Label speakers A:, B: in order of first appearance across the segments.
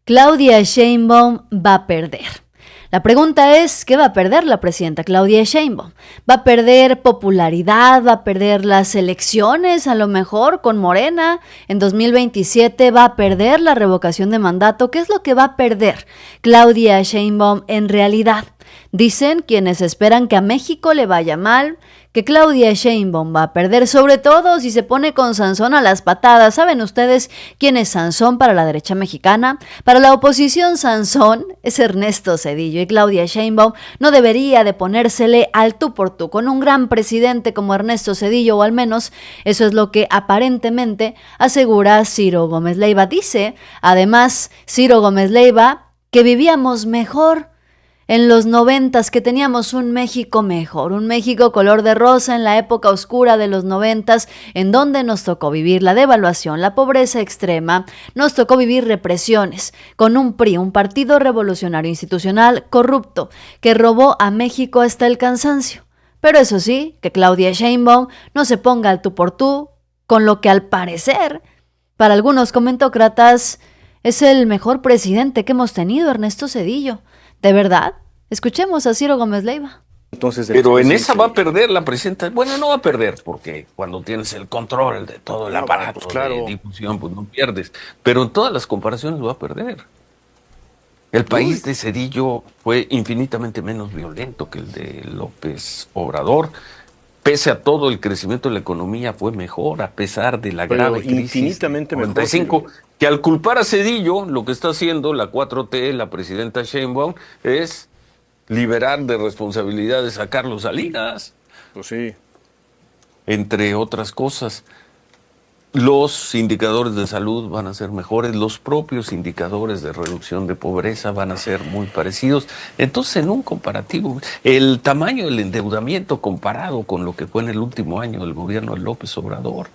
A: Claudia Sheinbaum va a perder. La pregunta es, ¿qué va a perder la presidenta Claudia Sheinbaum? ¿Va a perder popularidad? ¿Va a perder las elecciones a lo mejor con Morena? En 2027 va a perder la revocación de mandato. ¿Qué es lo que va a perder Claudia Sheinbaum en realidad? Dicen quienes esperan que a México le vaya mal, que Claudia Sheinbaum va a perder, sobre todo si se pone con Sansón a las patadas. ¿Saben ustedes quién es Sansón para la derecha mexicana? Para la oposición, Sansón es Ernesto Zedillo, y Claudia Sheinbaum no debería de ponérsele al tú por tú con un gran presidente como Ernesto Zedillo, o al menos eso es lo que aparentemente asegura Ciro Gómez Leiva. Dice, además, Ciro Gómez Leiva, que vivíamos mejor en los 90s, que teníamos un México mejor, un México color de rosa en la época oscura de los 90s, en donde nos tocó vivir la devaluación, la pobreza extrema, nos tocó vivir represiones, con un PRI, un Partido Revolucionario Institucional corrupto, que robó a México hasta el cansancio. Pero eso sí, que Claudia Sheinbaum no se ponga al tú por tú, con lo que al parecer, para algunos comentócratas, es el mejor presidente que hemos tenido, Ernesto Zedillo. ¿De verdad? Escuchemos a Ciro Gómez Leiva.
B: Entonces,
C: pero en esa va a perder la presidenta. Bueno, no va a perder, porque cuando tienes el control de todo el aparato
B: pues claro,
C: de difusión, pues no pierdes. Pero en todas las comparaciones va a perder. El país de Zedillo fue infinitamente menos violento que el de López Obrador. Pese a todo, el crecimiento de la economía fue mejor, a pesar de la grave crisis
B: infinitamente
C: del 95, mejor. Que al culpar a Zedillo, lo que está haciendo la 4T, la presidenta Sheinbaum, es liberar de responsabilidades a Carlos Salinas.
B: Pues sí.
C: Entre otras cosas. Los indicadores de salud van a ser mejores, los propios indicadores de reducción de pobreza van a ser muy parecidos. Entonces, en un comparativo, el tamaño del endeudamiento comparado con lo que fue en el último año del gobierno de López Obrador,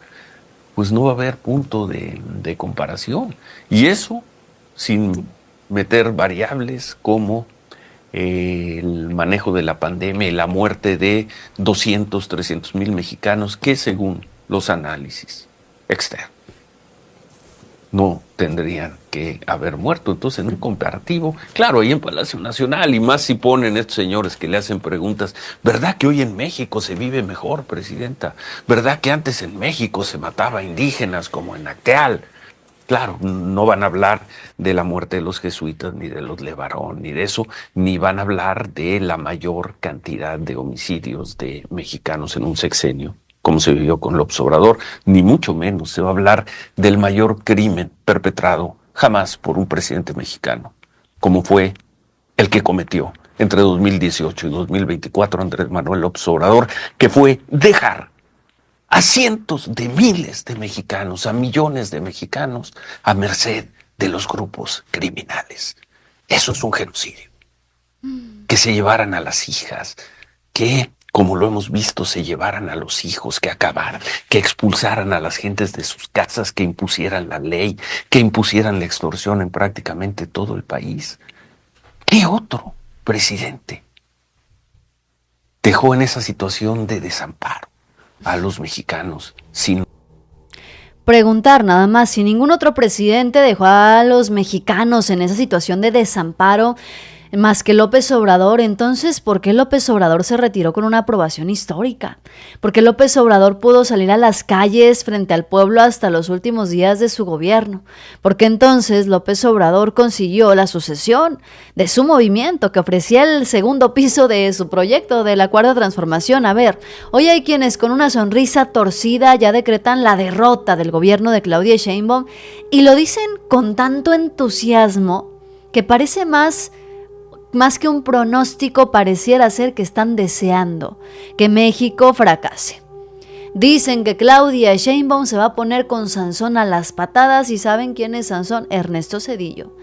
C: pues no va a haber punto de comparación. Y eso sin meter variables como el manejo de la pandemia y la muerte de 200, 300 mil mexicanos que según los análisis externos no tendrían que haber muerto. Entonces, en un comparativo, claro, ahí en Palacio Nacional, y más si ponen estos señores que le hacen preguntas, ¿verdad que hoy en México se vive mejor, presidenta? ¿Verdad que antes en México se mataba indígenas como en Acteal? Claro, no van a hablar de la muerte de los jesuitas, ni de los Levarón, ni de eso, ni van a hablar de la mayor cantidad de homicidios de mexicanos en un sexenio, como se vivió con López Obrador, ni mucho menos se va a hablar del mayor crimen perpetrado jamás por un presidente mexicano, como fue el que cometió entre 2018 y 2024 Andrés Manuel López Obrador, que fue dejar a cientos de miles de mexicanos, a millones de mexicanos, a merced de los grupos criminales. Eso es un genocidio. Que se llevaran a las hijas, que, como lo hemos visto, se llevaran a los hijos, que acabaran, que expulsaran a las gentes de sus casas, que impusieran la ley, que impusieran la extorsión en prácticamente todo el país. ¿Qué otro presidente dejó en esa situación de desamparo a los mexicanos sin
A: preguntar nada más si ningún otro presidente dejó a los mexicanos en esa situación de desamparo más que López Obrador? Entonces, ¿por qué López Obrador se retiró con una aprobación histórica? ¿Por qué López Obrador pudo salir a las calles frente al pueblo hasta los últimos días de su gobierno? ¿Por qué entonces López Obrador consiguió la sucesión de su movimiento, que ofrecía el segundo piso de su proyecto de la Cuarta Transformación? A ver, hoy hay quienes con una sonrisa torcida ya decretan la derrota del gobierno de Claudia Sheinbaum, y lo dicen con tanto entusiasmo que parece más que un pronóstico, pareciera ser que están deseando que México fracase. Dicen que Claudia Sheinbaum se va a poner con Sansón a las patadas, y ¿saben quién es Sansón? Ernesto Zedillo.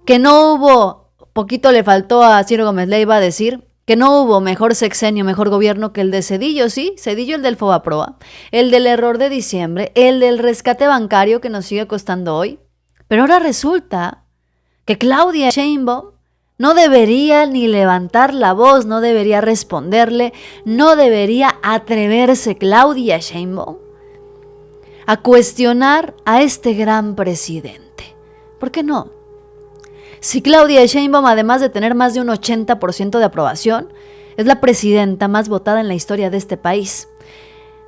A: Que no hubo, poquito le faltó a Ciro Gómez Leiva decir que no hubo mejor sexenio, mejor gobierno que el de Zedillo. Sí, Zedillo, el del Fobaproa, el del error de diciembre, el del rescate bancario que nos sigue costando hoy. Pero ahora resulta que Claudia Sheinbaum no debería ni levantar la voz, no debería responderle, no debería atreverse Claudia Sheinbaum a cuestionar a este gran presidente. ¿Por qué no? Si Claudia Sheinbaum, además de tener más de un 80% de aprobación, es la presidenta más votada en la historia de este país.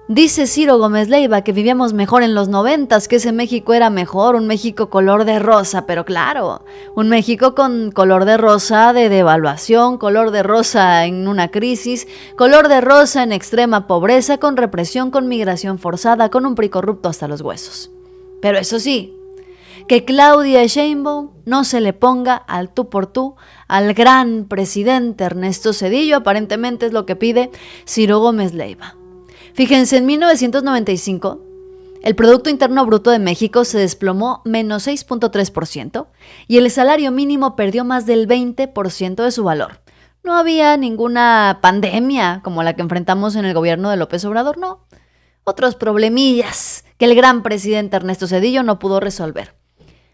A: Dice Ciro Gómez Leiva que vivíamos mejor en los 90s, que ese México era mejor, un México color de rosa, pero claro, un México con color de rosa de devaluación, color de rosa en una crisis, color de rosa en extrema pobreza, con represión, con migración forzada, con un PRI corrupto hasta los huesos. Pero eso sí, que Claudia Sheinbaum no se le ponga al tú por tú al gran presidente Ernesto Zedillo, aparentemente es lo que pide Ciro Gómez Leiva. Fíjense, en 1995, el Producto Interno Bruto de México se desplomó menos 6.3% y el salario mínimo perdió más del 20% de su valor. No había ninguna pandemia como la que enfrentamos en el gobierno de López Obrador, no. Otros problemillas que el gran presidente Ernesto Zedillo no pudo resolver.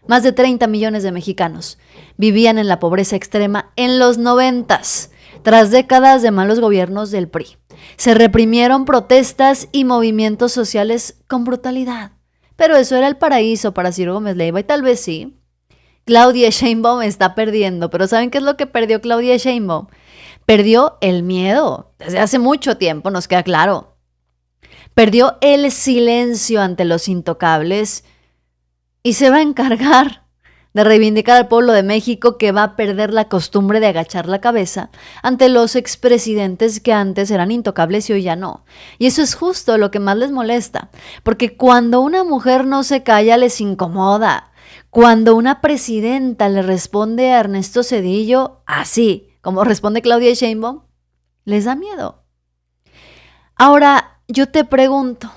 A: Más de 30 millones de mexicanos vivían en la pobreza extrema en los 90s, tras décadas de malos gobiernos del PRI. Se reprimieron protestas y movimientos sociales con brutalidad. Pero eso era el paraíso para Ciro Gómez Leiva y tal vez sí. Claudia Sheinbaum está perdiendo, pero ¿saben qué es lo que perdió Claudia Sheinbaum? Perdió el miedo. Desde hace mucho tiempo, nos queda claro. Perdió el silencio ante los intocables y se va a encargar de reivindicar al pueblo de México, que va a perder la costumbre de agachar la cabeza ante los expresidentes que antes eran intocables y hoy ya no. Y eso es justo lo que más les molesta, porque cuando una mujer no se calla les incomoda. Cuando una presidenta le responde a Ernesto Zedillo así, como responde Claudia Sheinbaum, les da miedo. Ahora, yo te pregunto,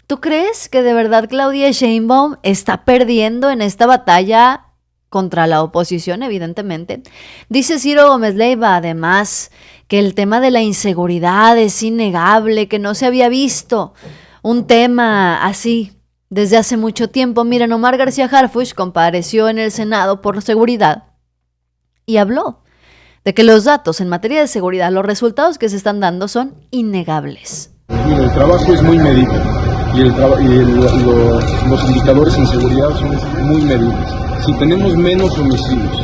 A: ¿tú crees que de verdad Claudia Sheinbaum está perdiendo en esta batalla contra la oposición? Evidentemente. Dice Ciro Gómez Leiva, además, que el tema de la inseguridad es innegable, que no se había visto un tema así desde hace mucho tiempo. Miren, Omar García Harfuch compareció en el Senado por seguridad y habló de que los datos en materia de seguridad, los resultados que se están dando son innegables.
B: Mira, el trabajo es muy medible. Los indicadores en seguridad son muy medibles. Si tenemos menos homicidios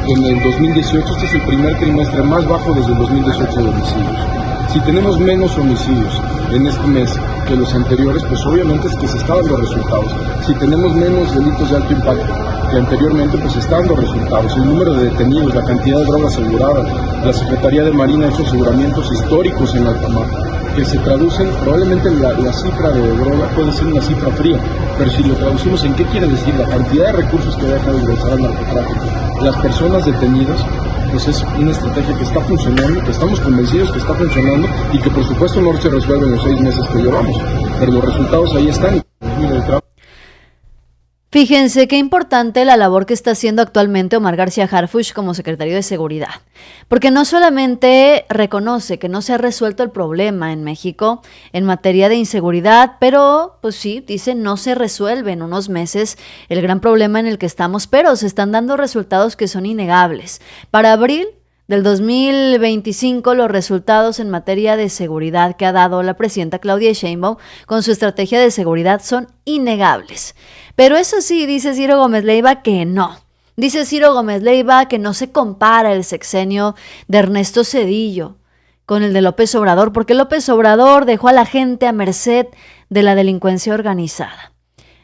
B: en el 2018, este es el primer trimestre más bajo desde el 2018 de homicidios. Si tenemos menos homicidios en este mes que los anteriores, pues obviamente es que se están dando resultados. Si tenemos menos delitos de alto impacto que anteriormente, pues se están dando resultados. El número de detenidos, la cantidad de drogas aseguradas, la Secretaría de Marina ha hecho aseguramientos históricos en alta mar, que se traducen, probablemente la cifra de droga puede ser una cifra fría, pero si lo traducimos en qué quiere decir la cantidad de recursos que deja de ingresar al narcotráfico, las personas detenidas, pues es una estrategia que está funcionando, que estamos convencidos que está funcionando y que por supuesto no se resuelve en los 6 meses que llevamos, pero los resultados ahí están.
A: Fíjense qué importante la labor que está haciendo actualmente Omar García Harfuch como secretario de Seguridad, porque no solamente reconoce que no se ha resuelto el problema en México en materia de inseguridad, pero pues sí, dice no se resuelve en unos meses el gran problema en el que estamos, pero se están dando resultados que son innegables. Para abril del 2025, los resultados en materia de seguridad que ha dado la presidenta Claudia Sheinbaum con su estrategia de seguridad son innegables. Pero eso sí, dice Ciro Gómez Leiva que no. Dice Ciro Gómez Leiva que no se compara el sexenio de Ernesto Zedillo con el de López Obrador, porque López Obrador dejó a la gente a merced de la delincuencia organizada.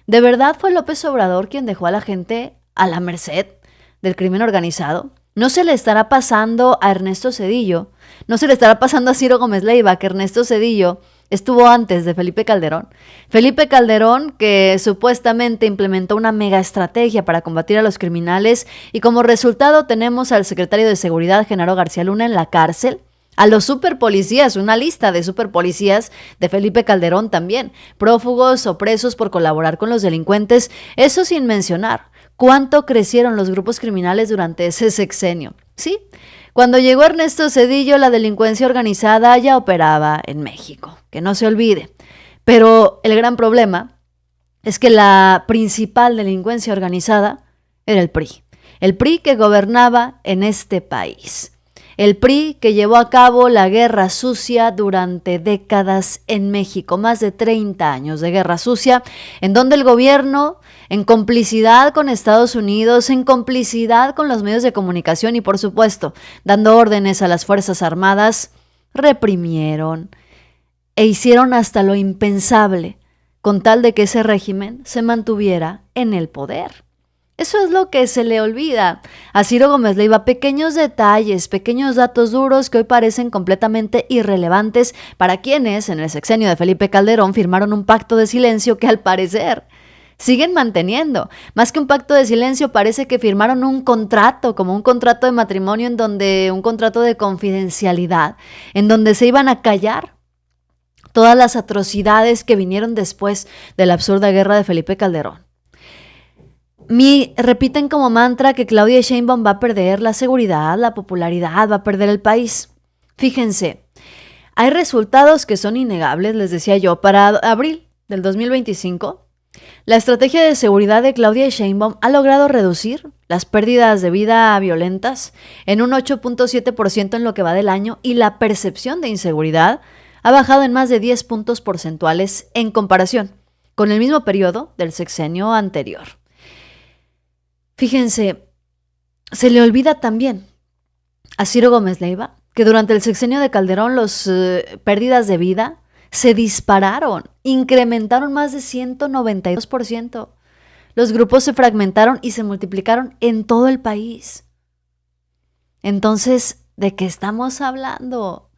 A: ¿De verdad fue López Obrador quien dejó a la gente a la merced del crimen organizado? ¿No se le estará pasando a Ernesto Zedillo? ¿No se le estará pasando a Ciro Gómez Leiva que Ernesto Zedillo estuvo antes de Felipe Calderón? Felipe Calderón, que supuestamente implementó una mega estrategia para combatir a los criminales, y como resultado tenemos al secretario de Seguridad, Genaro García Luna, en la cárcel, a los superpolicías, una lista de superpolicías de Felipe Calderón también, prófugos o presos por colaborar con los delincuentes, eso sin mencionar cuánto crecieron los grupos criminales durante ese sexenio. Sí, cuando llegó Ernesto Zedillo, la delincuencia organizada ya operaba en México, que no se olvide. Pero el gran problema es que la principal delincuencia organizada era el PRI que gobernaba en este país. El PRI, que llevó a cabo la guerra sucia durante décadas en México, más de 30 años de guerra sucia, en donde el gobierno, en complicidad con Estados Unidos, en complicidad con los medios de comunicación y, por supuesto, dando órdenes a las Fuerzas Armadas, reprimieron e hicieron hasta lo impensable con tal de que ese régimen se mantuviera en el poder. Eso es lo que se le olvida a Ciro Gómez Leiva, pequeños detalles, pequeños datos duros que hoy parecen completamente irrelevantes para quienes en el sexenio de Felipe Calderón firmaron un pacto de silencio que al parecer siguen manteniendo. Más que un pacto de silencio, parece que firmaron un contrato, como un contrato de matrimonio, un contrato de confidencialidad, en donde se iban a callar todas las atrocidades que vinieron después de la absurda guerra de Felipe Calderón. Repiten como mantra que Claudia Sheinbaum va a perder la seguridad, la popularidad, va a perder el país. Fíjense, hay resultados que son innegables, les decía yo. Para abril del 2025, la estrategia de seguridad de Claudia Sheinbaum ha logrado reducir las pérdidas de vida violentas en un 8.7% en lo que va del año, y la percepción de inseguridad ha bajado en más de 10 puntos porcentuales en comparación con el mismo periodo del sexenio anterior. Fíjense, se le olvida también a Ciro Gómez Leiva que durante el sexenio de Calderón las pérdidas de vida se dispararon, incrementaron más de 192%. Los grupos se fragmentaron y se multiplicaron en todo el país. Entonces, ¿de qué estamos hablando?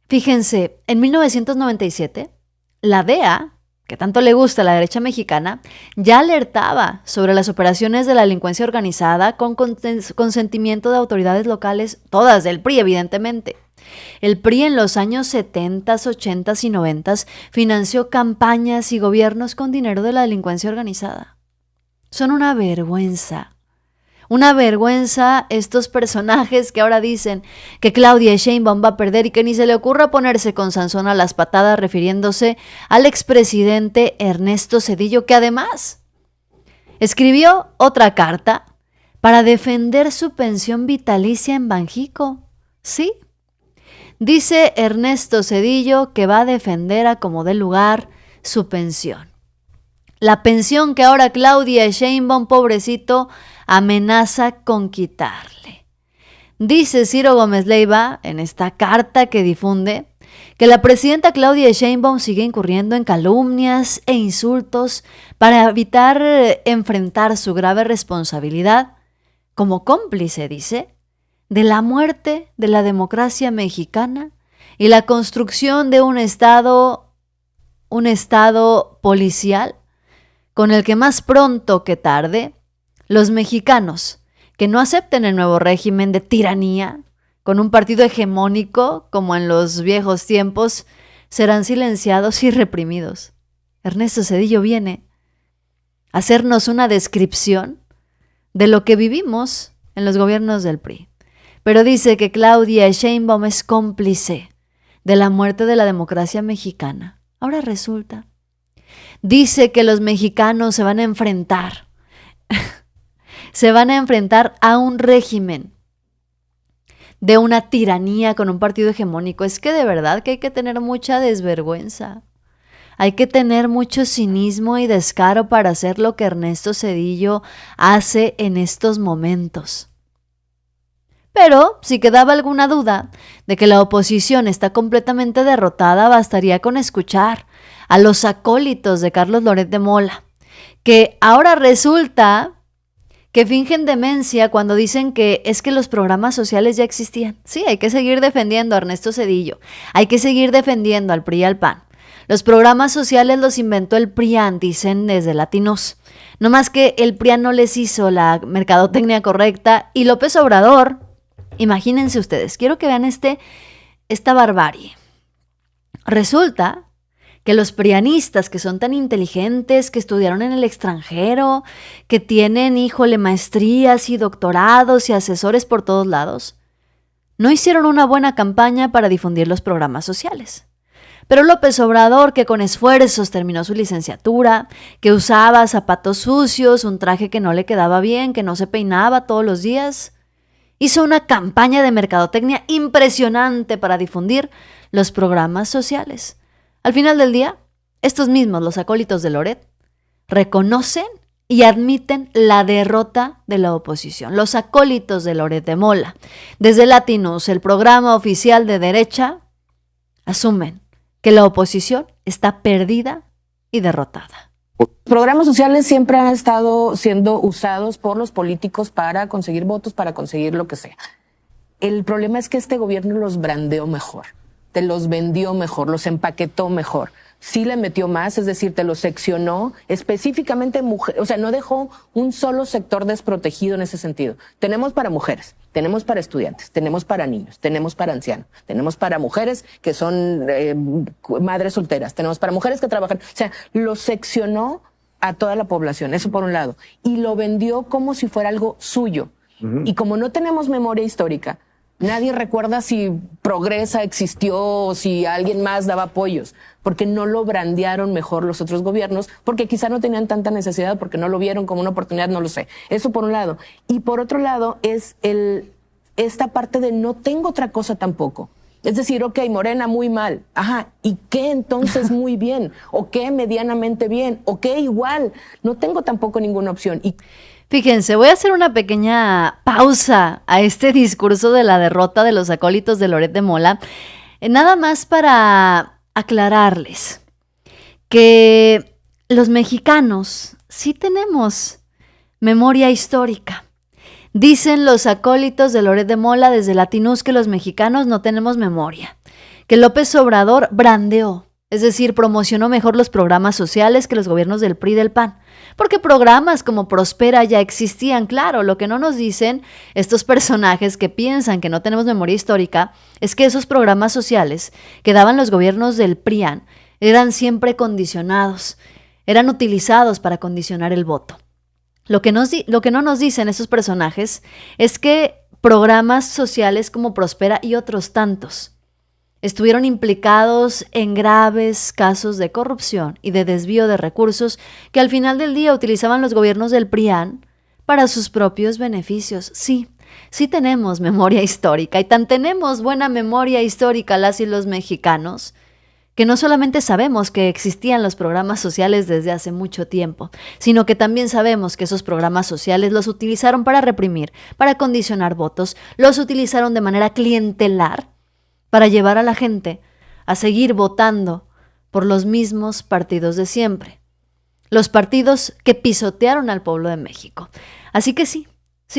A: Fíjense, en 1997, la DEA, que tanto le gusta a la derecha mexicana, ya alertaba sobre las operaciones de la delincuencia organizada con consentimiento de autoridades locales, todas del PRI, evidentemente. El PRI en los años 70, 80 y 90 financió campañas y gobiernos con dinero de la delincuencia organizada. Son una vergüenza. Una vergüenza estos personajes que ahora dicen que Claudia Sheinbaum va a perder y que ni se le ocurra ponerse con Sansón a las patadas, refiriéndose al expresidente Ernesto Zedillo, que además escribió otra carta para defender su pensión vitalicia en Banjico. Sí, dice Ernesto Zedillo que va a defender a como dé lugar su pensión. La pensión que ahora Claudia Sheinbaum, pobrecito, amenaza con quitarle. Dice Ciro Gómez Leiva en esta carta que difunde que la presidenta Claudia Sheinbaum sigue incurriendo en calumnias e insultos para evitar enfrentar su grave responsabilidad como cómplice, dice, de la muerte de la democracia mexicana y la construcción de un estado policial con el que más pronto que tarde los mexicanos que no acepten el nuevo régimen de tiranía con un partido hegemónico como en los viejos tiempos serán silenciados y reprimidos. Ernesto Zedillo viene a hacernos una descripción de lo que vivimos en los gobiernos del PRI. Pero dice que Claudia Sheinbaum es cómplice de la muerte de la democracia mexicana. Ahora resulta. Dice que los mexicanos se van a enfrentar a un régimen de una tiranía con un partido hegemónico. Es que de verdad que hay que tener mucha desvergüenza. Hay que tener mucho cinismo y descaro para hacer lo que Ernesto Zedillo hace en estos momentos. Pero si quedaba alguna duda de que la oposición está completamente derrotada, bastaría con escuchar a los acólitos de Carlos Loret de Mola, que ahora resulta que fingen demencia cuando dicen que es que los programas sociales ya existían. Sí, hay que seguir defendiendo a Ernesto Zedillo, hay que seguir defendiendo al PRI y al PAN. Los programas sociales los inventó el PRIAN, dicen desde Latinos. No más que el PRIAN no les hizo la mercadotecnia correcta y López Obrador, imagínense ustedes, quiero que vean esta barbarie. Resulta que los prianistas que son tan inteligentes, que estudiaron en el extranjero, que tienen, maestrías y doctorados y asesores por todos lados, no hicieron una buena campaña para difundir los programas sociales. Pero López Obrador, que con esfuerzos terminó su licenciatura, que usaba zapatos sucios, un traje que no le quedaba bien, que no se peinaba todos los días, hizo una campaña de mercadotecnia impresionante para difundir los programas sociales. Al final del día, estos mismos, los acólitos de Loret, reconocen y admiten la derrota de la oposición. Los acólitos de Loret de Mola, desde Latinus, el programa oficial de derecha, asumen que la oposición está perdida y derrotada.
D: Los programas sociales siempre han estado siendo usados por los políticos para conseguir votos, para conseguir lo que sea. El problema es que este gobierno los brandeó mejor, te los vendió mejor, los empaquetó mejor. Sí le metió más, es decir, te los seccionó específicamente mujeres, o sea, no dejó un solo sector desprotegido en ese sentido. Tenemos para mujeres, tenemos para estudiantes, tenemos para niños, tenemos para ancianos, tenemos para mujeres que son madres solteras, tenemos para mujeres que trabajan, o sea, lo seccionó a toda la población, eso por un lado, y lo vendió como si fuera algo suyo. Y como no tenemos memoria histórica, nadie recuerda si Progresa existió o si alguien más daba apoyos, porque no lo brandearon mejor los otros gobiernos, porque quizá no tenían tanta necesidad, porque no lo vieron como una oportunidad, no lo sé. Eso por un lado. Y por otro lado es esta parte de no tengo otra cosa tampoco. Es decir, ok, Morena muy mal. Ajá, ¿y qué entonces muy bien? ¿O qué medianamente bien? ¿O qué igual? No tengo tampoco ninguna opción. Y
A: fíjense, voy a hacer una pequeña pausa a este discurso de la derrota de los acólitos de Loret de Mola, nada más para aclararles que los mexicanos sí tenemos memoria histórica. Dicen los acólitos de Loret de Mola desde Latinus que los mexicanos no tenemos memoria, que López Obrador brandeó, es decir, promocionó mejor los programas sociales que los gobiernos del PRI y del PAN. Porque programas como Prospera ya existían, claro. Lo que no nos dicen estos personajes que piensan que no tenemos memoria histórica es que esos programas sociales que daban los gobiernos del PRIAN eran siempre condicionados, eran utilizados para condicionar el voto. Lo que no nos dicen esos personajes es que programas sociales como Prospera y otros tantos estuvieron implicados en graves casos de corrupción y de desvío de recursos que al final del día utilizaban los gobiernos del PRIAN para sus propios beneficios. Sí tenemos memoria histórica, y tan tenemos buena memoria histórica las y los mexicanos, que no solamente sabemos que existían los programas sociales desde hace mucho tiempo, sino que también sabemos que esos programas sociales los utilizaron para reprimir, para condicionar votos, los utilizaron de manera clientelar para llevar a la gente a seguir votando por los mismos partidos de siempre. Los partidos que pisotearon al pueblo de México. Así que sí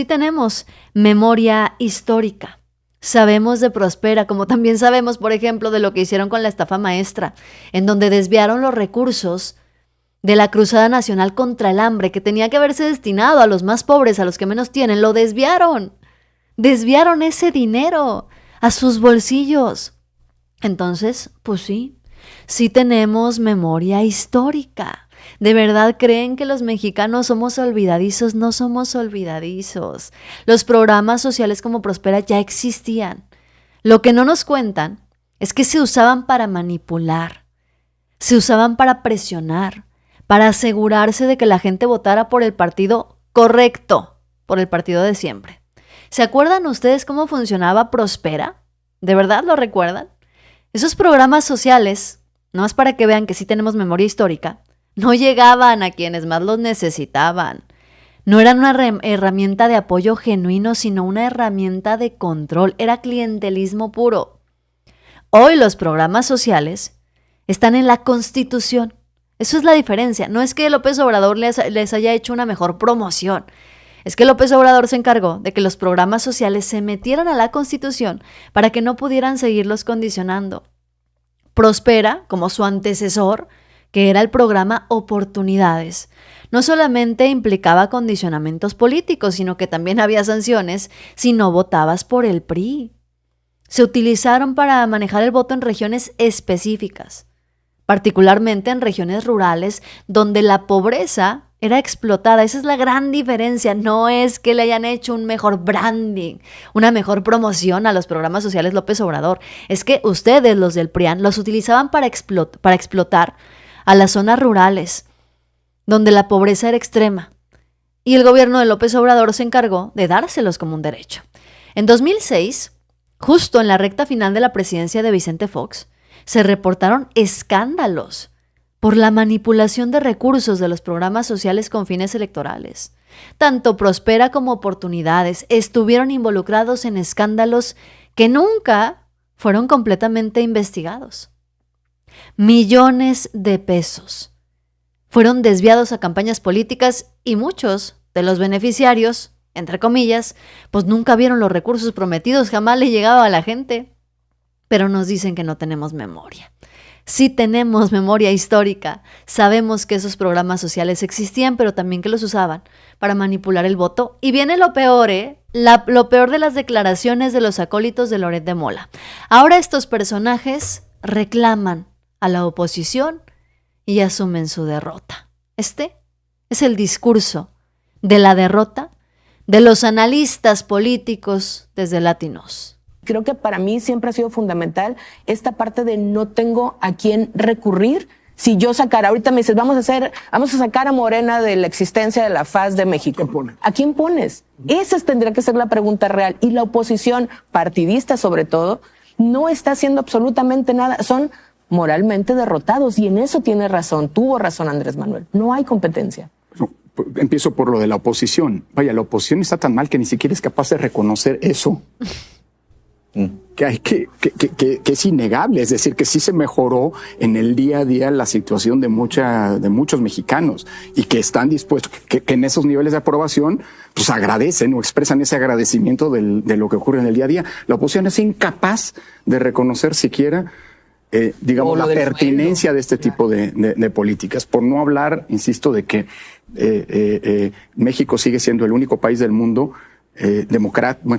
A: tenemos memoria histórica. Sabemos de Prospera, como también sabemos, por ejemplo, de lo que hicieron con la estafa maestra, en donde desviaron los recursos de la Cruzada Nacional contra el Hambre, que tenía que haberse destinado a los más pobres, a los que menos tienen. Lo desviaron. Desviaron ese dinero a sus bolsillos. Entonces, pues sí tenemos memoria histórica. ¿De verdad creen que los mexicanos somos olvidadizos? No somos olvidadizos. Los programas sociales como Prospera ya existían. Lo que no nos cuentan es que se usaban para manipular, se usaban para presionar, para asegurarse de que la gente votara por el partido correcto, por el partido de siempre. ¿Se acuerdan ustedes cómo funcionaba Prospera? ¿De verdad lo recuerdan? Esos programas sociales, no es para que vean que sí tenemos memoria histórica, no llegaban a quienes más los necesitaban. No eran una herramienta de apoyo genuino, sino una herramienta de control. Era clientelismo puro. Hoy los programas sociales están en la Constitución. Eso es la diferencia. No es que López Obrador les haya hecho una mejor promoción. Es que López Obrador se encargó de que los programas sociales se metieran a la Constitución para que no pudieran seguirlos condicionando. Prospera, como su antecesor, que era el programa Oportunidades, no solamente implicaba condicionamientos políticos, sino que también había sanciones si no votabas por el PRI. Se utilizaron para manejar el voto en regiones específicas, particularmente en regiones rurales donde la pobreza era explotada. Esa es la gran diferencia. No es que le hayan hecho un mejor branding, una mejor promoción a los programas sociales López Obrador. Es que ustedes, los del PRIAN, los utilizaban para explotar a las zonas rurales, donde la pobreza era extrema. Y el gobierno de López Obrador se encargó de dárselos como un derecho. En 2006, justo en la recta final de la presidencia de Vicente Fox, se reportaron escándalos por la manipulación de recursos de los programas sociales con fines electorales. Tanto Prospera como Oportunidades estuvieron involucrados en escándalos que nunca fueron completamente investigados. Millones de pesos fueron desviados a campañas políticas y muchos de los beneficiarios, entre comillas, pues nunca vieron los recursos prometidos, jamás le llegaba a la gente. Pero nos dicen que no tenemos memoria. Sí tenemos memoria histórica, sabemos que esos programas sociales existían, pero también que los usaban para manipular el voto. Y viene lo peor, lo peor de las declaraciones de los acólitos de Loret de Mola. Ahora estos personajes reclaman a la oposición y asumen su derrota. Este es el discurso de la derrota de los analistas políticos desde Latinos.
D: Creo que para mí siempre ha sido fundamental esta parte de no tengo a quién recurrir. Si yo sacara, ahorita me dices, vamos a sacar a Morena de la existencia de la faz de México. ¿A quién pones? Esa tendría que ser la pregunta real. Y la oposición partidista, sobre todo, no está haciendo absolutamente nada. Son moralmente derrotados y en eso tiene razón, tuvo razón Andrés Manuel. No hay competencia.
E: Empiezo por lo de la oposición. Vaya, la oposición está tan mal que ni siquiera es capaz de reconocer eso. Que es innegable, es decir, que sí se mejoró en el día a día la situación de muchos mexicanos y que están dispuestos, que en esos niveles de aprobación, pues agradecen o expresan ese agradecimiento de lo que ocurre en el día a día. La oposición es incapaz de reconocer siquiera, digamos, la pertinencia de este tipo de políticas, por no hablar, insisto, de que México sigue siendo el único país del mundo democrático,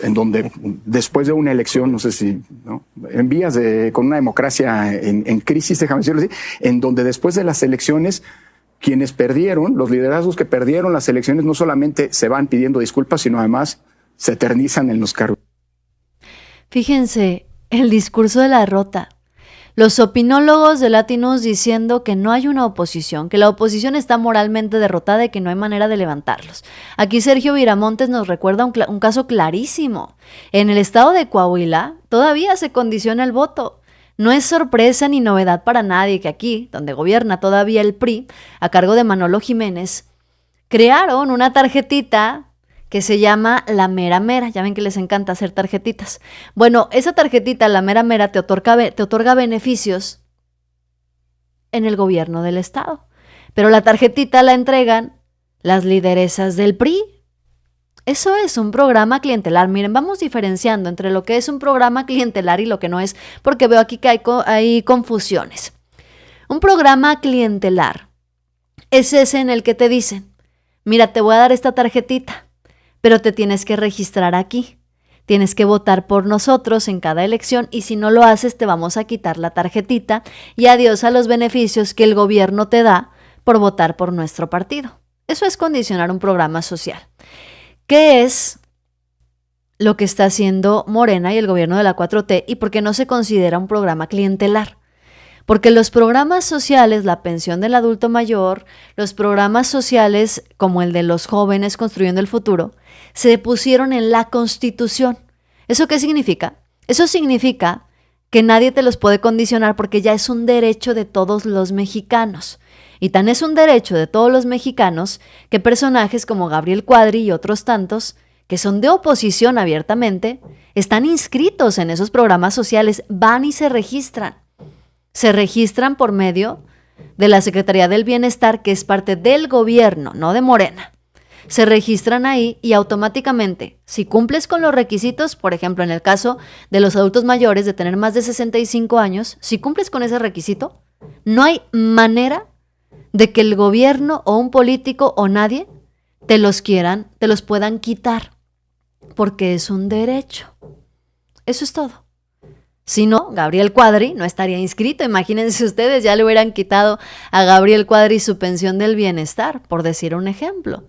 E: en donde después de una elección, no sé si, ¿no?, en vías con una democracia en crisis, déjame decirlo así, en donde después de las elecciones, quienes perdieron, los liderazgos que perdieron las elecciones, no solamente se van pidiendo disculpas, sino además se eternizan en los cargos.
A: Fíjense, el discurso de la derrota. Los opinólogos de Latinos diciendo que no hay una oposición, que la oposición está moralmente derrotada y que no hay manera de levantarlos. Aquí Sergio Viramontes nos recuerda un caso clarísimo. En el estado de Coahuila todavía se condiciona el voto. No es sorpresa ni novedad para nadie que aquí, donde gobierna todavía el PRI, a cargo de Manolo Jiménez, crearon una tarjetita que se llama La Mera Mera. Ya ven que les encanta hacer tarjetitas. Bueno, esa tarjetita, La Mera Mera, te otorga beneficios en el gobierno del estado. Pero la tarjetita la entregan las lideresas del PRI. Eso es un programa clientelar. Miren, vamos diferenciando entre lo que es un programa clientelar y lo que no es, porque veo aquí que hay confusiones. Un programa clientelar es ese en el que te dicen, mira, te voy a dar esta tarjetita, pero te tienes que registrar aquí. Tienes que votar por nosotros en cada elección y si no lo haces te vamos a quitar la tarjetita y adiós a los beneficios que el gobierno te da por votar por nuestro partido. Eso es condicionar un programa social. ¿Qué es lo que está haciendo Morena y el gobierno de la 4T y por qué no se considera un programa clientelar? Porque los programas sociales, la pensión del adulto mayor, los programas sociales como el de los jóvenes construyendo el futuro, se pusieron en la Constitución. ¿Eso qué significa? Eso significa que nadie te los puede condicionar porque ya es un derecho de todos los mexicanos. Y tan es un derecho de todos los mexicanos que personajes como Gabriel Cuadri y otros tantos, que son de oposición abiertamente, están inscritos en esos programas sociales, van y se registran. Se registran por medio de la Secretaría del Bienestar, que es parte del gobierno, no de Morena. Se registran ahí y automáticamente, si cumples con los requisitos, por ejemplo, en el caso de los adultos mayores de tener más de 65 años, si cumples con ese requisito, no hay manera de que el gobierno o un político o nadie te los puedan quitar, porque es un derecho. Eso es todo. Si no, Gabriel Cuadri no estaría inscrito. Imagínense ustedes, ya le hubieran quitado a Gabriel Cuadri su pensión del bienestar, por decir un ejemplo.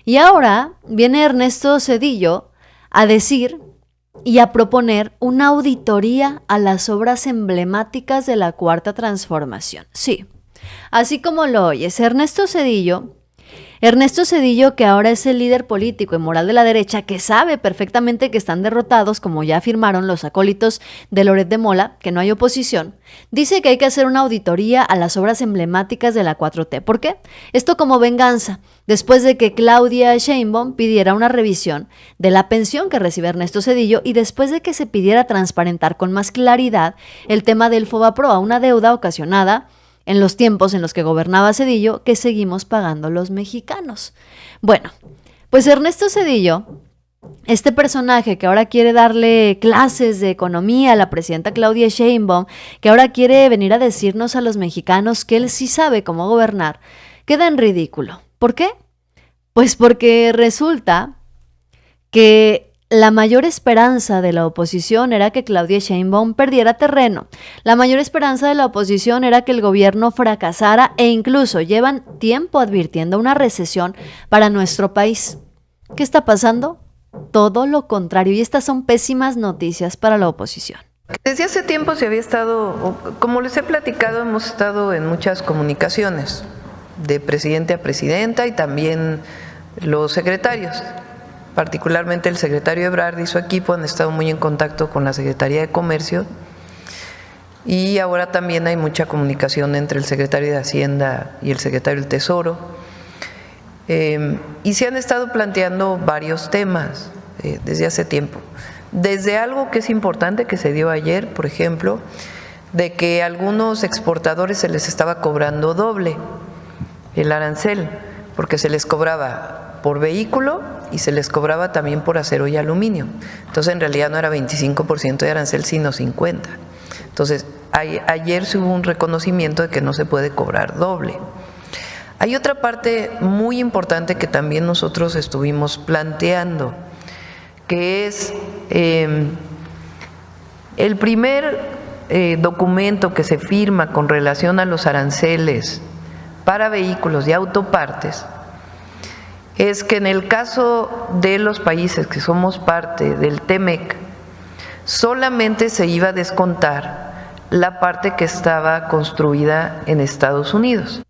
A: Y ahora viene Ernesto Zedillo a decir y a proponer una auditoría a las obras emblemáticas de la Cuarta Transformación. Sí, así como lo oyes, Ernesto Zedillo Ernesto Zedillo, que ahora es el líder político y moral de la derecha, que sabe perfectamente que están derrotados, como ya afirmaron los acólitos de Loret de Mola, que no hay oposición, dice que hay que hacer una auditoría a las obras emblemáticas de la 4T. ¿Por qué? Esto como venganza, después de que Claudia Sheinbaum pidiera una revisión de la pensión que recibe Ernesto Zedillo y después de que se pidiera transparentar con más claridad el tema del Fobaproa, una deuda ocasionada en los tiempos en los que gobernaba Zedillo, que seguimos pagando los mexicanos. Bueno, pues Ernesto Zedillo, este personaje que ahora quiere darle clases de economía a la presidenta Claudia Sheinbaum, que ahora quiere venir a decirnos a los mexicanos que él sí sabe cómo gobernar, queda en ridículo. ¿Por qué? Pues porque resulta que la mayor esperanza de la oposición era que Claudia Sheinbaum perdiera terreno. La mayor esperanza de la oposición era que el gobierno fracasara e incluso llevan tiempo advirtiendo una recesión para nuestro país. ¿Qué está pasando? Todo lo contrario, y estas son pésimas noticias para la oposición.
F: Desde hace tiempo se había estado, como les he platicado, hemos estado en muchas comunicaciones, de presidente a presidenta y también los secretarios. Particularmente el secretario Ebrard y su equipo han estado muy en contacto con la Secretaría de Comercio y ahora también hay mucha comunicación entre el secretario de Hacienda y el secretario del Tesoro. Y se han estado planteando varios temas desde hace tiempo. Desde algo que es importante que se dio ayer, por ejemplo, de que a algunos exportadores se les estaba cobrando doble el arancel, porque se les cobraba por vehículo y se les cobraba también por acero y aluminio. Entonces, en realidad no era 25% de arancel, sino 50%. Entonces, ayer se hubo un reconocimiento de que no se puede cobrar doble. Hay otra parte muy importante que también nosotros estuvimos planteando, que es el primer documento que se firma con relación a los aranceles para vehículos y autopartes, es que en el caso de los países que somos parte del TEMEC, solamente se iba a descontar la parte que estaba construida en Estados Unidos.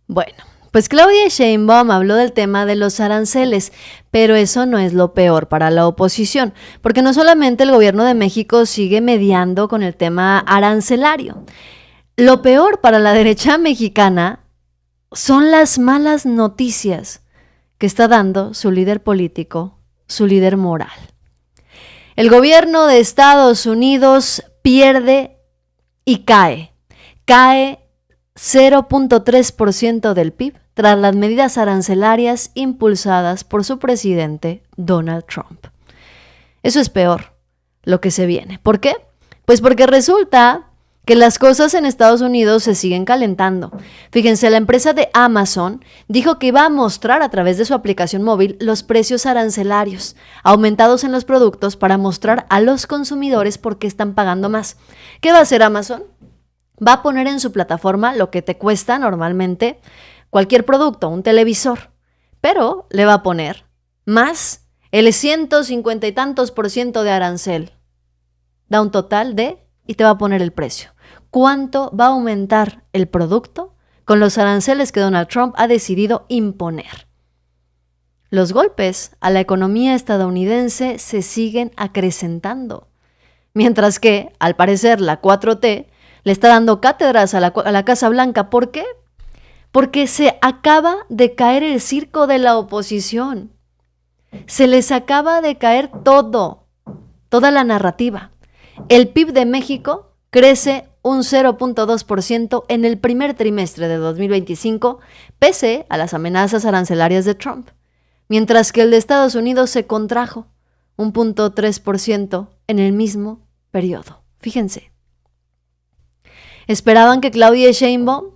A: Bueno, pues Claudia Sheinbaum habló del tema de los aranceles, pero eso no es lo peor para la oposición, porque no solamente el gobierno de México sigue mediando con el tema arancelario. Lo peor para la derecha mexicana son las malas noticias que está dando su líder político, su líder moral. El gobierno de Estados Unidos pierde y cae 0.3% del PIB tras las medidas arancelarias impulsadas por su presidente Donald Trump. Eso es peor, lo que se viene. ¿Por qué? Pues porque resulta que las cosas en Estados Unidos se siguen calentando. Fíjense, la empresa de Amazon dijo que iba a mostrar a través de su aplicación móvil los precios arancelarios aumentados en los productos para mostrar a los consumidores por qué están pagando más. ¿Qué va a hacer Amazon? Va a poner en su plataforma lo que te cuesta normalmente cualquier producto, un televisor, pero le va a poner más el 150 y tantos % de arancel. Da un total de, y te va a poner el precio. ¿Cuánto va a aumentar el producto con los aranceles que Donald Trump ha decidido imponer? Los golpes a la economía estadounidense se siguen acrecentando, mientras que, al parecer, la 4T le está dando cátedras a la Casa Blanca. ¿Por qué? Porque se acaba de caer el circo de la oposición. Se les acaba de caer toda la narrativa. El PIB de México crece un 0.2% en el primer trimestre de 2025, pese a las amenazas arancelarias de Trump, mientras que el de Estados Unidos se contrajo un 0.3% en el mismo periodo. Fíjense. Esperaban que Claudia Sheinbaum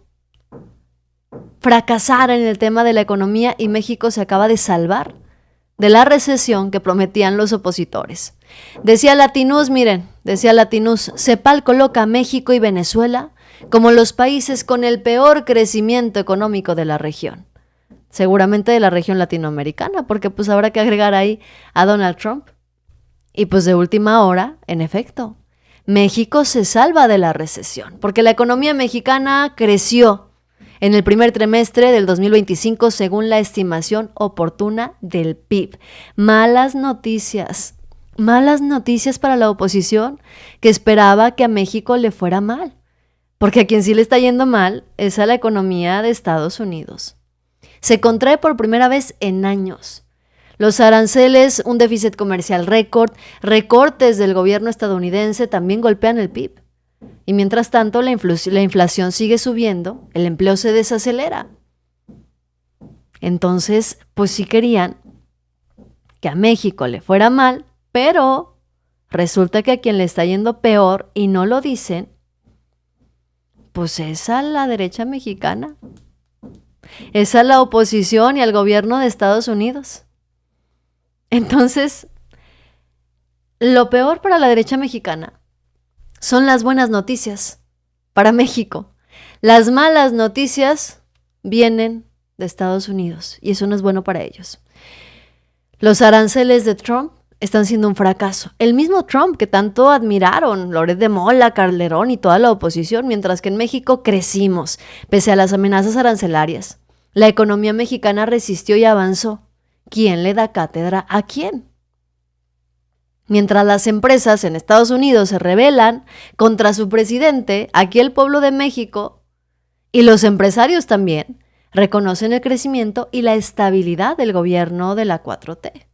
A: fracasara en el tema de la economía y México se acaba de salvar de la recesión que prometían los opositores. Decía Latinus, CEPAL coloca a México y Venezuela como los países con el peor crecimiento económico de la región. Seguramente de la región latinoamericana, porque pues habrá que agregar ahí a Donald Trump. Y pues de última hora, en efecto, México se salva de la recesión, porque la economía mexicana creció en el primer trimestre del 2025 según la estimación oportuna del PIB. Malas noticias para la oposición que esperaba que a México le fuera mal, porque a quien sí le está yendo mal es a la economía de Estados Unidos. Se contrae por primera vez en años. Los aranceles, un déficit comercial récord, recortes del gobierno estadounidense también golpean el PIB. Y mientras tanto, la inflación sigue subiendo, el empleo se desacelera. Entonces, pues sí querían que a México le fuera mal, pero resulta que a quien le está yendo peor y no lo dicen, pues es a la derecha mexicana. Es a la oposición y al gobierno de Estados Unidos. Entonces, lo peor para la derecha mexicana son las buenas noticias para México. Las malas noticias vienen de Estados Unidos y eso no es bueno para ellos. Los aranceles de Trump están siendo un fracaso. El mismo Trump que tanto admiraron Loret de Mola, Calderón y toda la oposición, mientras que en México crecimos, pese a las amenazas arancelarias. La economía mexicana resistió y avanzó. ¿Quién le da cátedra a quién? Mientras las empresas en Estados Unidos se rebelan contra su presidente, aquí el pueblo de México y los empresarios también reconocen el crecimiento y la estabilidad del gobierno de la 4T.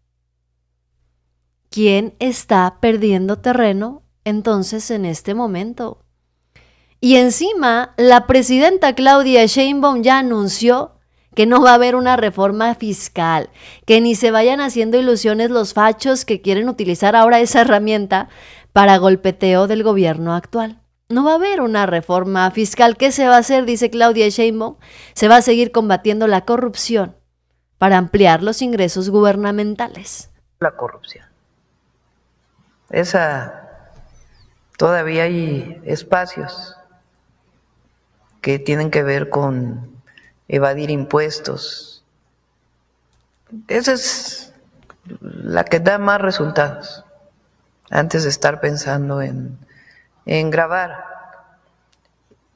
A: ¿Quién está perdiendo terreno entonces en este momento? Y encima, la presidenta Claudia Sheinbaum ya anunció que no va a haber una reforma fiscal, que ni se vayan haciendo ilusiones los fachos que quieren utilizar ahora esa herramienta para golpeteo del gobierno actual. No va a haber una reforma fiscal. ¿Qué se va a hacer? Dice Claudia Sheinbaum. Se va a seguir combatiendo la corrupción para ampliar los ingresos gubernamentales.
F: La corrupción. Todavía hay espacios que tienen que ver con evadir impuestos. Esa es la que da más resultados antes de estar pensando en grabar.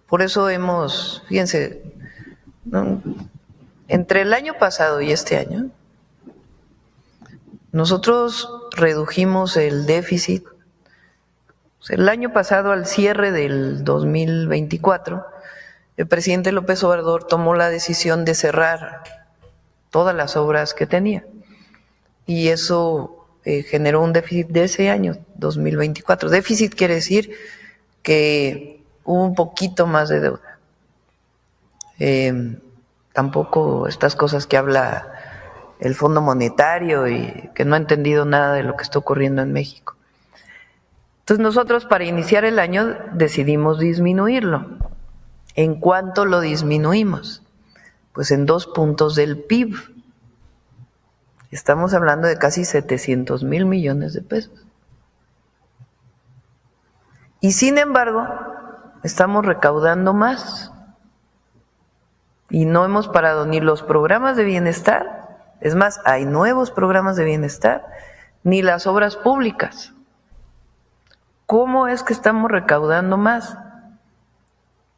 F: Por eso fíjense, ¿no? Entre el año pasado y este año, nosotros redujimos el déficit. El año pasado, al cierre del 2024, el presidente López Obrador tomó la decisión de cerrar todas las obras que tenía. Y eso generó un déficit de ese año, 2024. Déficit quiere decir que hubo un poquito más de deuda. Tampoco estas cosas que habla el Fondo Monetario y que no ha entendido nada de lo que está ocurriendo en México. Entonces nosotros, para iniciar el año, decidimos disminuirlo. ¿En cuánto lo disminuimos? Pues en 2 puntos del PIB. Estamos hablando de casi 700,000 millones de pesos. Y sin embargo, estamos recaudando más. Y no hemos parado ni los programas de bienestar, es más, hay nuevos programas de bienestar, ni las obras públicas. ¿Cómo es que estamos recaudando más?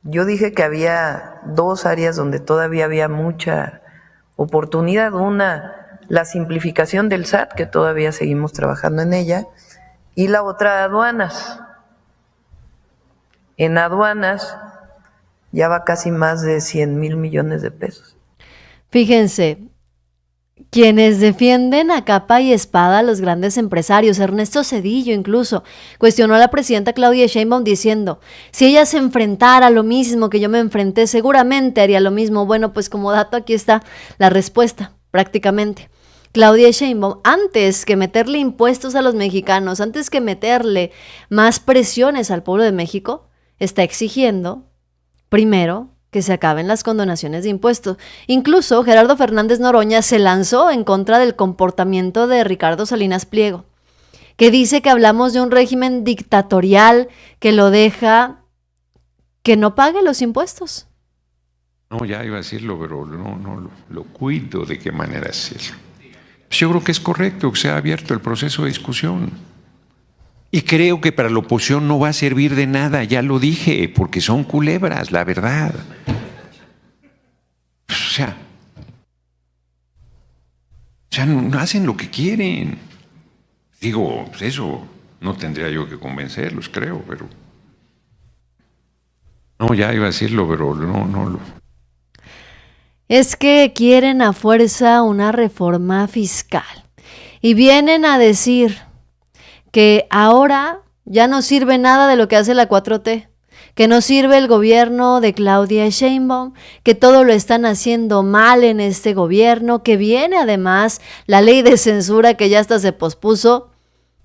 F: Yo dije que había 2 áreas donde todavía había mucha oportunidad. Una, la simplificación del SAT, que todavía seguimos trabajando en ella, y la otra, aduanas. En aduanas ya va casi más de 100,000 millones de pesos.
A: Fíjense, quienes defienden a capa y espada a los grandes empresarios, Ernesto Zedillo incluso, cuestionó a la presidenta Claudia Sheinbaum diciendo, si ella se enfrentara a lo mismo que yo me enfrenté, seguramente haría lo mismo. Bueno, pues como dato aquí está la respuesta, prácticamente. Claudia Sheinbaum, antes que meterle impuestos a los mexicanos, antes que meterle más presiones al pueblo de México, está exigiendo, primero, que se acaben las condonaciones de impuestos. Incluso Gerardo Fernández Noroña se lanzó en contra del comportamiento de Ricardo Salinas Pliego, que dice que hablamos de un régimen dictatorial que lo deja que no pague los impuestos.
G: No, ya iba a decirlo, pero no lo cuido de qué manera decirlo. Pues yo creo que es correcto que sea abierto el proceso de discusión. Y creo que para la oposición no va a servir de nada, ya lo dije, porque son culebras, la verdad. Pues, no hacen lo que quieren. Digo, pues eso no tendría yo que convencerlos, creo, pero... No, ya iba a decirlo, pero no.
A: Es que quieren a fuerza una reforma fiscal. Y vienen a decir que ahora ya no sirve nada de lo que hace la 4T, que no sirve el gobierno de Claudia Sheinbaum, que todo lo están haciendo mal en este gobierno, que viene además la ley de censura que ya hasta se pospuso,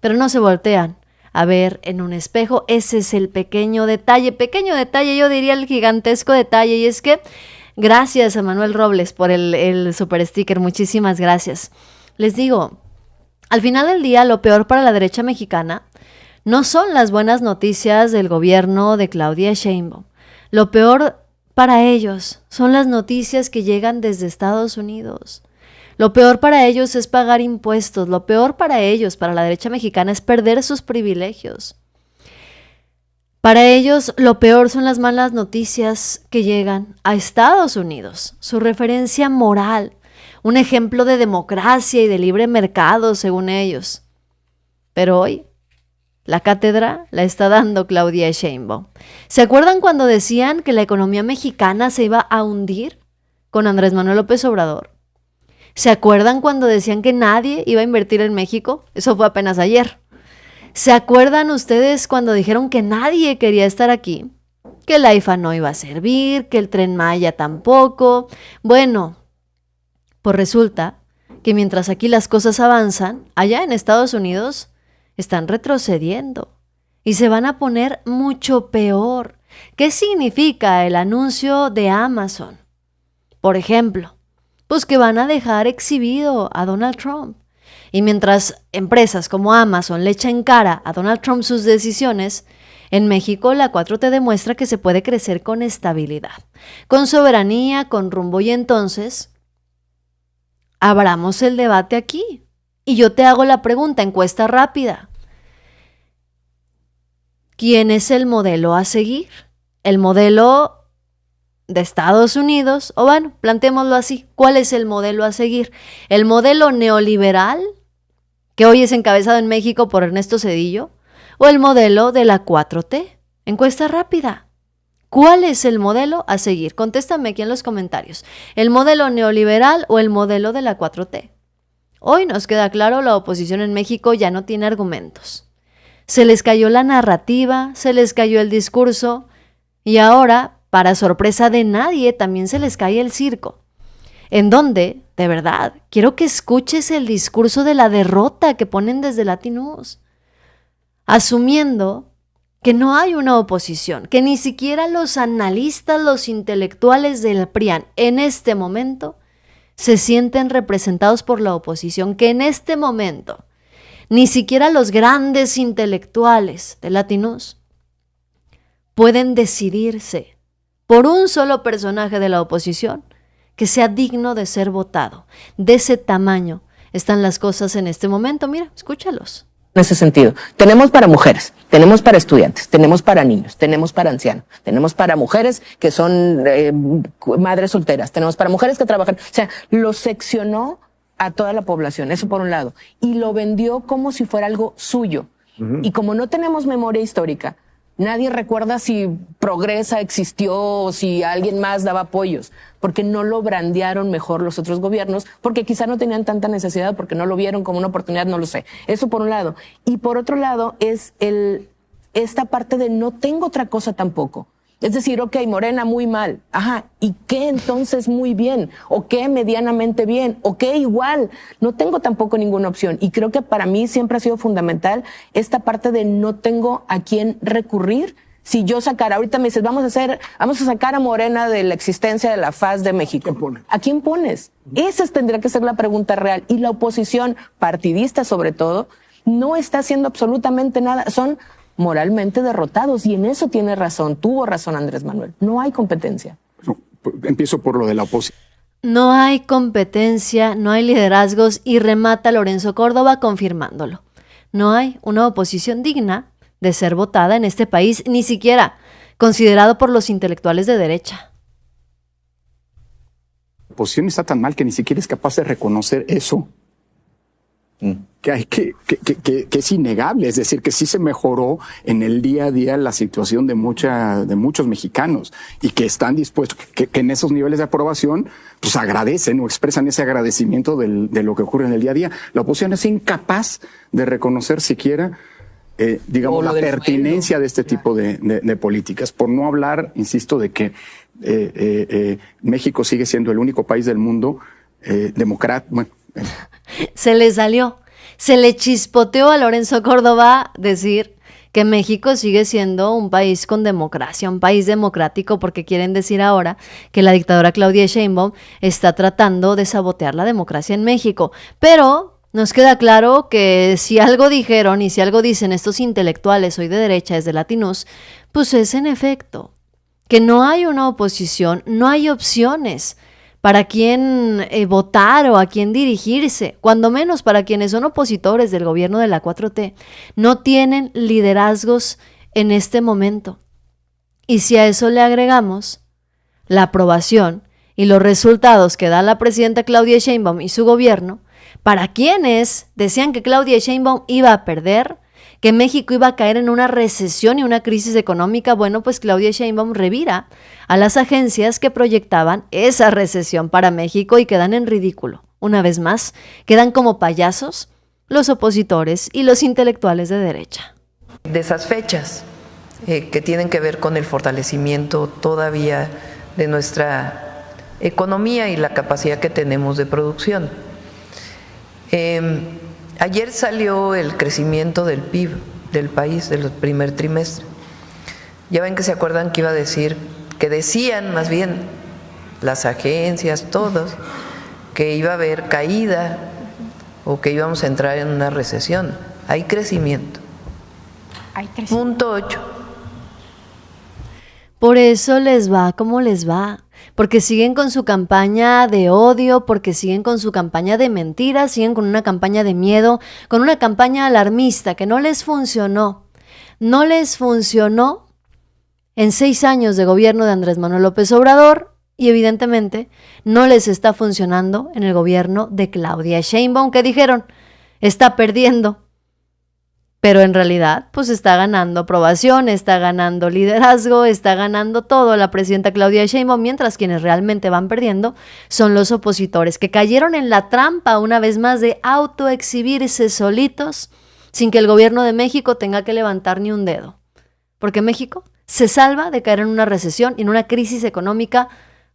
A: pero no se voltean a ver en un espejo. Ese es el pequeño detalle, yo diría el gigantesco detalle, y es que gracias a Manuel Robles por el super sticker, muchísimas gracias. Les digo, al final del día, lo peor para la derecha mexicana no son las buenas noticias del gobierno de Claudia Sheinbaum. Lo peor para ellos son las noticias que llegan desde Estados Unidos. Lo peor para ellos es pagar impuestos. Lo peor para ellos, para la derecha mexicana, es perder sus privilegios. Para ellos, lo peor son las malas noticias que llegan a Estados Unidos, su referencia moral, un ejemplo de democracia y de libre mercado, según ellos. Pero hoy, la cátedra la está dando Claudia Sheinbaum. ¿Se acuerdan cuando decían que la economía mexicana se iba a hundir con Andrés Manuel López Obrador? ¿Se acuerdan cuando decían que nadie iba a invertir en México? Eso fue apenas ayer. ¿Se acuerdan ustedes cuando dijeron que nadie quería estar aquí? Que el AIFA no iba a servir, que el Tren Maya tampoco. Bueno, pues resulta que mientras aquí las cosas avanzan, allá en Estados Unidos están retrocediendo y se van a poner mucho peor. ¿Qué significa el anuncio de Amazon? Por ejemplo, pues que van a dejar exhibido a Donald Trump. Y mientras empresas como Amazon le echan cara a Donald Trump sus decisiones, en México la 4T demuestra que se puede crecer con estabilidad, con soberanía, con rumbo, y entonces abramos el debate aquí. Y yo te hago la pregunta, encuesta rápida. ¿Quién es el modelo a seguir? ¿El modelo de Estados Unidos? O bueno, planteémoslo así, ¿cuál es el modelo a seguir? ¿El modelo neoliberal, que hoy es encabezado en México por Ernesto Zedillo? ¿O el modelo de la 4T? Encuesta rápida. ¿Cuál es el modelo a seguir? Contéstame aquí en los comentarios. ¿El modelo neoliberal o el modelo de la 4T? Hoy nos queda claro, la oposición en México ya no tiene argumentos. Se les cayó la narrativa, se les cayó el discurso, y ahora, para sorpresa de nadie, también se les cae el circo. En donde, de verdad, quiero que escuches el discurso de la derrota que ponen desde Latinus, asumiendo que no hay una oposición, que ni siquiera los analistas, los intelectuales del PRIAN en este momento se sienten representados por la oposición, que en este momento ni siquiera los grandes intelectuales de Latinus pueden decidirse por un solo personaje de la oposición que sea digno de ser votado. De ese tamaño están las cosas en este momento. Mira, escúchalos.
D: En ese sentido, tenemos para mujeres, tenemos para estudiantes, tenemos para niños, tenemos para ancianos, tenemos para mujeres que son madres solteras, tenemos para mujeres que trabajan. O sea, lo seccionó a toda la población, eso por un lado, y lo vendió como si fuera algo suyo. Y como no tenemos memoria histórica, nadie recuerda si Progresa existió o si alguien más daba apoyos, porque no lo brandearon mejor los otros gobiernos, porque quizá no tenían tanta necesidad, porque no lo vieron como una oportunidad, no lo sé. Eso por un lado. Y por otro lado es esta parte de no tengo otra cosa tampoco. Es decir, ok, Morena muy mal. Ajá, ¿y qué entonces muy bien? ¿O qué medianamente bien? ¿O qué igual? No tengo tampoco ninguna opción. Y creo que para mí siempre ha sido fundamental esta parte de no tengo a quién recurrir. Si yo sacara, ahorita me dices, vamos a sacar a Morena de la existencia de la faz de México. ¿A quién pones? Esa tendría que ser la pregunta real. Y la oposición partidista, sobre todo, no está haciendo absolutamente nada. Son moralmente derrotados, y en eso tiene razón, tuvo razón Andrés Manuel. No hay competencia.
E: Empiezo por lo de la oposición.
A: No hay competencia, no hay liderazgos, y remata Lorenzo Córdoba confirmándolo. No hay una oposición digna de ser votada en este país, ni siquiera considerado por los intelectuales de derecha.
E: oposición está tan mal que ni siquiera es capaz de reconocer eso. Que es innegable, es decir, que sí se mejoró en el día a día la situación de muchos mexicanos y que están dispuestos, que en esos niveles de aprobación, pues agradecen o expresan ese agradecimiento de lo que ocurre en el día a día. La oposición es incapaz de reconocer siquiera, digamos, la pertinencia de este tipo de políticas, por no hablar, insisto, de que México sigue siendo el único país del mundo democrático.
A: Se le salió, se le chispoteó a Lorenzo Córdoba decir que México sigue siendo un país con democracia, un país democrático, porque quieren decir ahora que la dictadora Claudia Sheinbaum está tratando de sabotear la democracia en México. Pero nos queda claro que si algo dijeron y si algo dicen estos intelectuales hoy de derecha desde Latinus, pues es en efecto que no hay una oposición, no hay opciones para quién votar o a quién dirigirse, cuando menos para quienes son opositores del gobierno de la 4T, no tienen liderazgos en este momento. Y si a eso le agregamos la aprobación y los resultados que da la presidenta Claudia Sheinbaum y su gobierno, para quienes decían que Claudia Sheinbaum iba a perder, que México iba a caer en una recesión y una crisis económica, bueno, pues Claudia Sheinbaum revira a las agencias que proyectaban esa recesión para México y quedan en ridículo. Una vez más, quedan como payasos los opositores y los intelectuales de derecha.
F: De esas fechas que tienen que ver con el fortalecimiento todavía de nuestra economía y la capacidad que tenemos de producción. Ayer salió el crecimiento del PIB del país del primer trimestre. Ya ven que se acuerdan que iba a decir, que decían más bien las agencias, todos, que iba a haber caída o que íbamos a entrar en una recesión. Hay crecimiento. 0.8.
A: Por eso les va como les va, porque siguen con su campaña de odio, porque siguen con su campaña de mentiras, siguen con una campaña de miedo, con una campaña alarmista que no les funcionó. No les funcionó en 6 años de gobierno de Andrés Manuel López Obrador y evidentemente no les está funcionando en el gobierno de Claudia Sheinbaum, que dijeron, está perdiendo. Pero en realidad, pues está ganando aprobación, está ganando liderazgo, está ganando todo la presidenta Claudia Sheinbaum, mientras quienes realmente van perdiendo son los opositores, que cayeron en la trampa una vez más de autoexhibirse solitos sin que el gobierno de México tenga que levantar ni un dedo. Porque México se salva de caer en una recesión y en una crisis económica,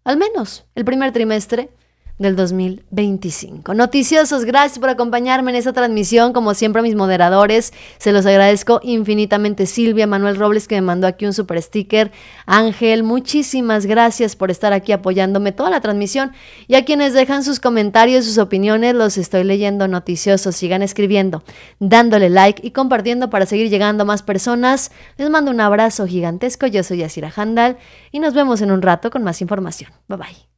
A: al menos el primer trimestre del 2025. Noticiosos, gracias por acompañarme en esta transmisión. Como siempre a mis moderadores, se los agradezco infinitamente. Silvia, Manuel Robles, que me mandó aquí un super sticker. Ángel, muchísimas gracias por estar aquí apoyándome toda la transmisión. Y a quienes dejan sus comentarios, sus opiniones, los estoy leyendo. Noticiosos, sigan escribiendo, dándole like y compartiendo para seguir llegando a más personas. Les mando un abrazo gigantesco. Yo soy Yasira Handal y nos vemos en un rato con más información. Bye bye.